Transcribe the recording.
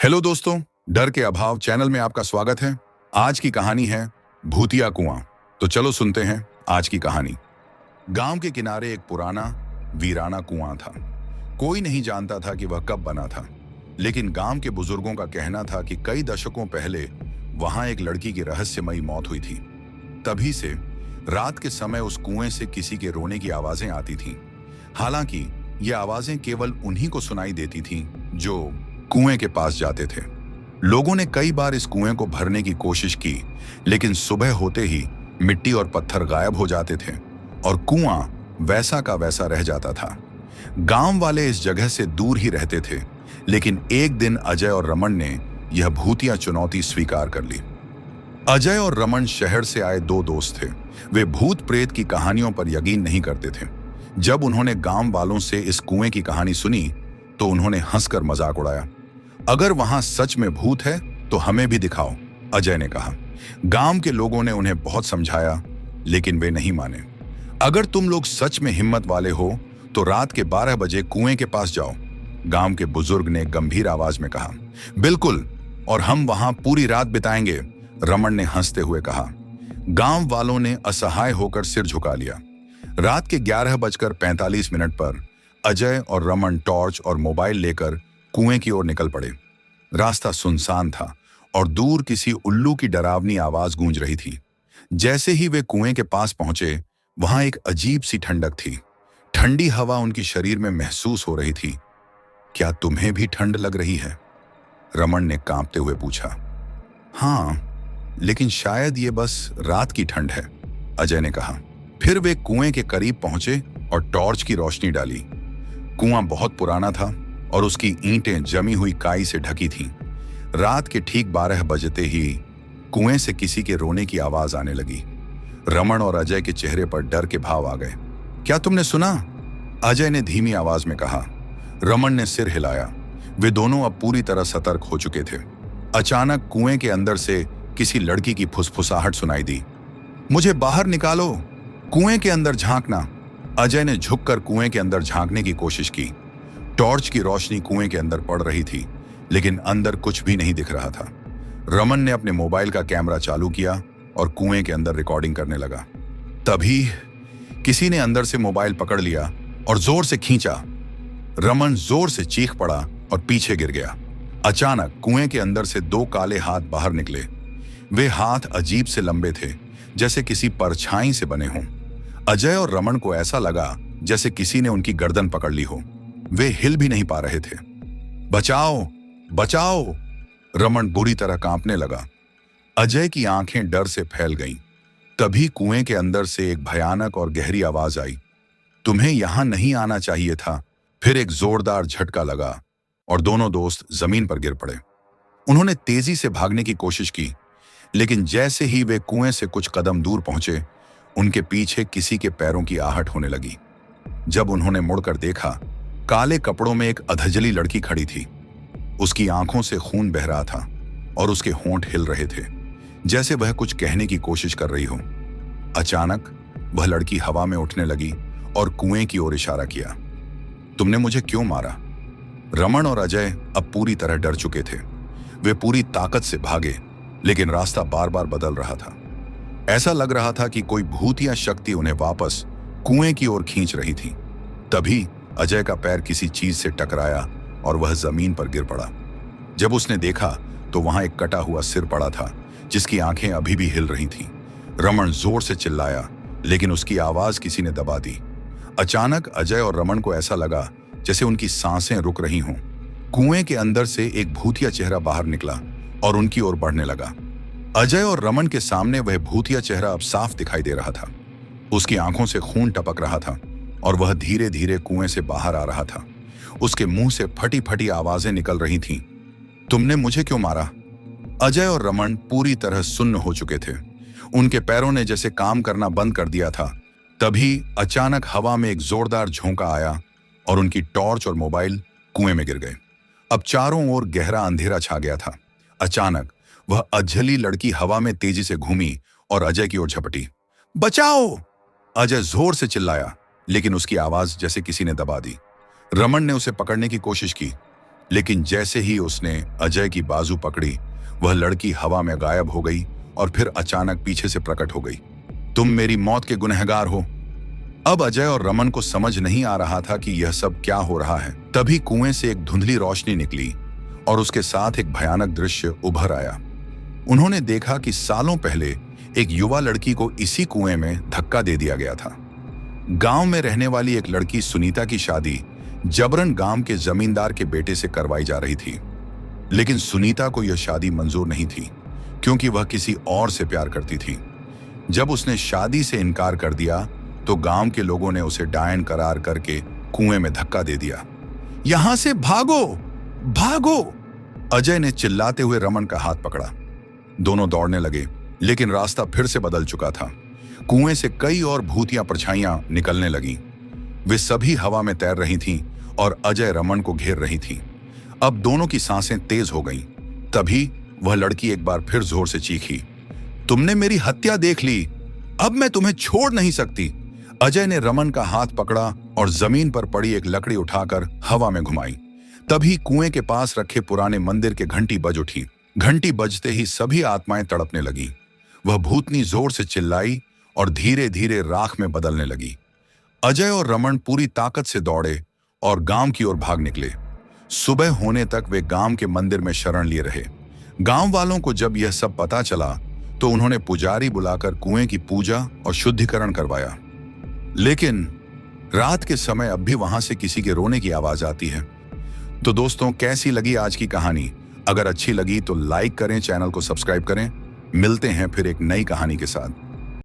Hello दोस्तों, डर के अभाव चैनल में आपका स्वागत है। आज की कहानी है भूतिया कुआं। तो चलो सुनते हैं आज की कहानी। गांव के किनारे एक पुराना वीराना कुआं था। कोई नहीं जानता था कि वह कब बना था, लेकिन गांव के बुजुर्गों का कहना था कि कई दशकों पहले वहां एक लड़की की रहस्यमयी मौत हुई थी। तभी से रात के समय उस कुएं से किसी के रोने की आवाजें आती थीं। हालांकि ये आवाजें केवल उन्हीं को सुनाई देती थीं जो कुएं के पास जाते थे। लोगों ने कई बार इस कुएं को भरने की कोशिश की, लेकिन सुबह होते ही मिट्टी और पत्थर गायब हो जाते थे और कुआं वैसा का वैसा रह जाता था। गांव वाले इस जगह से दूर ही रहते थे, लेकिन एक दिन अजय और रमन ने यह भूतिया चुनौती स्वीकार कर ली। अजय और रमन शहर से आए दो दोस्त थे। वे भूत प्रेत की कहानियों पर यकीन नहीं करते थे। जब उन्होंने गांव वालों से इस कुएं की कहानी सुनी तो उन्होंने हंसकर मजाक उड़ाया। अगर वहां सच में भूत है तो हमें भी दिखाओ, अजय ने कहा। गांव के लोगों ने उन्हें बहुत समझाया, लेकिन वे नहीं माने। अगर तुम लोग सच में हिम्मत वाले हो तो रात के 12 बजे कुएं के पास जाओ, गांव के बुजुर्ग ने गंभीर आवाज में कहा। बिल्कुल, और हम वहां पूरी रात बिताएंगे, रमन ने हंसते हुए कहा। गांव वालों ने असहाय होकर सिर झुका लिया। रात के 11:45 पर अजय और रमन टॉर्च और मोबाइल लेकर कुएं की ओर निकल पड़े। रास्ता सुनसान था और दूर किसी उल्लू की डरावनी आवाज गूंज रही थी। जैसे ही वे कुएं के पास पहुंचे, वहां एक अजीब सी ठंडक थी। ठंडी हवा उनकी शरीर में महसूस हो रही थी। क्या तुम्हें भी ठंड लग रही है? रमन ने कांपते हुए पूछा। हाँ, लेकिन शायद ये बस रात की ठंड है, अजय ने कहा। फिर वे कुएं के करीब पहुंचे और टॉर्च की रोशनी डाली। कुआं बहुत पुराना था और उसकी ईंटें जमी हुई काई से ढकी थीं। रात के ठीक 12 बजते ही कुएं से किसी के रोने की आवाज आने लगी। रमन और अजय के चेहरे पर डर के भाव आ गए। क्या तुमने सुना? अजय ने धीमी आवाज में कहा। रमन ने सिर हिलाया। वे दोनों अब पूरी तरह सतर्क हो चुके थे। अचानक कुएं के अंदर से किसी लड़की की फुसफुसाहट सुनाई दी। मुझे बाहर निकालो, कुएं के अंदर झांकना। अजय ने झुककर कुएं के अंदर झांकने की कोशिश की। टॉर्च की रोशनी कुएं के अंदर पड़ रही थी, लेकिन अंदर कुछ भी नहीं दिख रहा था। रमन ने अपने मोबाइल का कैमरा चालू किया और कुएं के अंदर रिकॉर्डिंग करने लगा। तभी किसी ने अंदर से मोबाइल पकड़ लिया और जोर से खींचा। रमन जोर से चीख पड़ा और पीछे गिर गया। अचानक कुएं के अंदर से दो काले हाथ बाहर निकले। वे हाथ अजीब से लंबे थे, जैसे किसी परछाई से बने हों। अजय और रमन को ऐसा लगा जैसे किसी ने उनकी गर्दन पकड़ ली हो। वे हिल भी नहीं पा रहे थे। बचाओ, बचाओ! रमन बुरी तरह कांपने लगा। अजय की आंखें डर से फैल गईं। तभी कुएं के अंदर से एक भयानक और गहरी आवाज आई। तुम्हें यहां नहीं आना चाहिए था। फिर एक जोरदार झटका लगा और दोनों दोस्त जमीन पर गिर पड़े। उन्होंने तेजी से भागने की कोशिश की, लेकिन जैसे ही वे कुएं से कुछ कदम दूर पहुंचे, उनके पीछे किसी के पैरों की आहट होने लगी। जब उन्होंने मुड़कर देखा, काले कपड़ों में एक अधजली लड़की खड़ी थी। उसकी आंखों से खून बह रहा था और उसके होंठ हिल रहे थे, जैसे वह कुछ कहने की कोशिश कर रही हो। अचानक वह लड़की हवा में उठने लगी और कुएं की ओर इशारा किया। तुमने मुझे क्यों मारा? रमन और अजय अब पूरी तरह डर चुके थे। वे पूरी ताकत से भागे, लेकिन रास्ता बार बार बदल रहा था। ऐसा लग रहा था कि कोई भूतिया शक्ति उन्हें वापस कुएं की ओर खींच रही थी। तभी अजय का पैर किसी चीज से टकराया और वह जमीन पर गिर पड़ा। जब उसने देखा तो वहां एक कटा हुआ सिर पड़ा था, जिसकी आंखें अभी भी हिल रही थीं। रमन जोर से चिल्लाया, लेकिन उसकी आवाज किसी ने दबा दी। अचानक अजय और रमन को ऐसा लगा जैसे उनकी सांसें रुक रही हों। कुएं के अंदर से एक भूतिया चेहरा बाहर निकला और उनकी ओर बढ़ने लगा। अजय और रमन के सामने वह भूतिया चेहरा अब साफ दिखाई दे रहा था। उसकी आंखों से खून टपक रहा था और वह धीरे धीरे कुएं से बाहर आ रहा था। उसके मुंह से फटी फटी आवाजें निकल रही थीं। तुमने मुझे क्यों मारा? अजय और रमन पूरी तरह सुन्न हो चुके थे। उनके पैरों ने जैसे काम करना बंद कर दिया था। तभी अचानक हवा में एक जोरदार झोंका आया और उनकी टॉर्च और मोबाइल कुएं में गिर गए। अब चारों ओर गहरा अंधेरा छा गया था। अचानक वह अधजली लड़की हवा में तेजी से घूमी और अजय की ओर झपटी। बचाओ! अजय जोर से चिल्लाया, लेकिन उसकी आवाज जैसे किसी ने दबा दी। रमन ने उसे पकड़ने की कोशिश की, लेकिन जैसे ही उसने अजय की बाजू पकड़ी, वह लड़की हवा में गायब हो गई और फिर अचानक पीछे से प्रकट हो गई। तुम मेरी मौत के गुनहगार हो। अब अजय और रमन को समझ नहीं आ रहा था कि यह सब क्या हो रहा है। तभी कुएं से एक धुंधली रोशनी निकली और उसके साथ एक भयानक दृश्य उभर आया। उन्होंने देखा कि सालों पहले एक युवा लड़की को इसी कुएं में धक्का दे दिया गया था। गांव में रहने वाली एक लड़की सुनीता की शादी जबरन गांव के जमींदार के बेटे से करवाई जा रही थी, लेकिन सुनीता को यह शादी मंजूर नहीं थी क्योंकि वह किसी और से प्यार करती थी। जब उसने शादी से इनकार कर दिया तो गांव के लोगों ने उसे डायन करार करके कुएं में धक्का दे दिया। यहां से भागो, भागो! अजय ने चिल्लाते हुए रमन का हाथ पकड़ा। दोनों दौड़ने लगे, लेकिन रास्ता फिर से बदल चुका था। कुएं से कई और भूतियां परछाइयां निकलने लगीं। वे सभी हवा में तैर रही थीं और अजय रमन को घेर रही थी। अब दोनों की सांसें तेज हो गईं। तभी वह लड़की एक बार फिर जोर से चीखी, तुमने मेरी हत्या देख ली, अब मैं तुम्हें छोड़ नहीं सकती। अजय ने रमन का हाथ पकड़ा और जमीन पर पड़ी एक लकड़ी उठाकर हवा में घुमाई। तभी कुएं के पास रखे पुराने मंदिर के घंटी बज उठी। घंटी बजते ही सभी आत्माएं तड़पने लगी। वह भूतनी जोर से चिल्लाई और धीरे धीरे राख में बदलने लगी। अजय और रमन पूरी ताकत से दौड़े और गांव की ओर भाग निकले। सुबह होने तक वे गांव के मंदिर में शरण लिए रहे। गांव वालों को जब यह सब पता चला तो उन्होंने पुजारी बुलाकर कुएं की पूजा और शुद्धिकरण करवाया। लेकिन रात के समय अब भी वहां से किसी के रोने की आवाज आती है। तो दोस्तों, कैसी लगी आज की कहानी? अगर अच्छी लगी तो लाइक करें, चैनल को सब्सक्राइब करें। मिलते हैं फिर एक नई कहानी के साथ।